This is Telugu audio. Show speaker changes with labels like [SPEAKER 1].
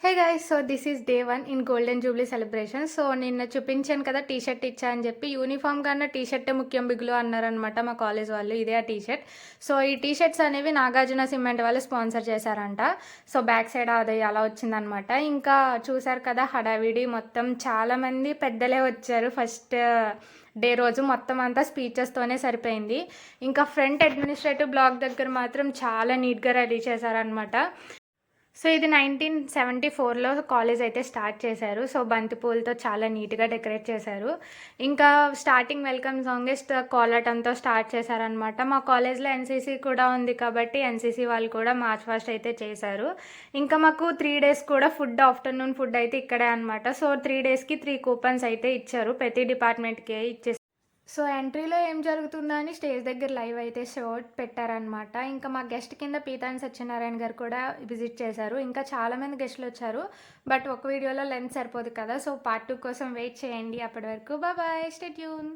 [SPEAKER 1] Hey guys so this is day 1 in golden Jubilee celebration. So నిన్న చూపించాను కదా టీ షర్ట్ ఇచ్చా అని చెప్పి, యూనిఫామ్ కన్నా టీ షర్టే ముఖ్యం బిగులు అన్నారనమాట మా కాలేజ్ వాళ్ళు. ఇదే ఆ టీ షర్ట్. సో ఈ టీ షర్ట్స్ అనేవి నాగార్జున సిమెంట్ వాళ్ళు స్పాన్సర్ చేశారంట. సో బ్యాక్ సైడ్ అది అలా వచ్చిందనమాట. ఇంకా చూసారు కదా హడావిడి మొత్తం, చాలామంది పెద్దలే వచ్చారు. ఫస్ట్ డే రోజు మొత్తం అంతా స్పీచెస్తోనే సరిపోయింది. ఇంకా ఫ్రంట్ అడ్మినిస్ట్రేటివ్ బ్లాక్ దగ్గర మాత్రం చాలా నీట్గా రెడీ చేశారనమాట. సో ఇది 1974లో కాలేజ్ అయితే స్టార్ట్ చేశారు. సో బంతిపూలతో చాలా నీట్గా డెకరేట్ చేశారు. ఇంకా స్టార్టింగ్ వెల్కమ్ సాంగెస్ట్ కోలాటంతో స్టార్ట్ చేశారనమాట. మా కాలేజ్లో ఎన్సీసీ కూడా ఉంది కాబట్టి ఎన్సీసీ వాళ్ళు కూడా మార్చ్ ఫాస్ట్ అయితే చేశారు. ఇంకా మాకు 3 days కూడా ఆఫ్టర్నూన్ ఫుడ్ అయితే ఇక్కడే అనమాట. సో 3 daysకి 3 కూపన్స్ అయితే ఇచ్చారు, ప్రతి డిపార్ట్మెంట్కి ఇచ్చేసి. సో ఎంట్రీలో ఏం జరుగుతుందో అని స్టేజ్ దగ్గర లైవ్ అయితే షో పెట్టారనమాట. ఇంకా మా గెస్ట్ కింద పీతాని సత్యనారాయణ గారు కూడా విజిట్ చేశారు. ఇంకా చాలామంది గెస్టులు వచ్చారు, బట్ ఒక వీడియోలో లెంత్ సరిపోదు కదా. సో పార్ట్ 2 కోసం వెయిట్ చేయండి. అప్పటి వరకు బాయ్, స్టే ట్యూన్.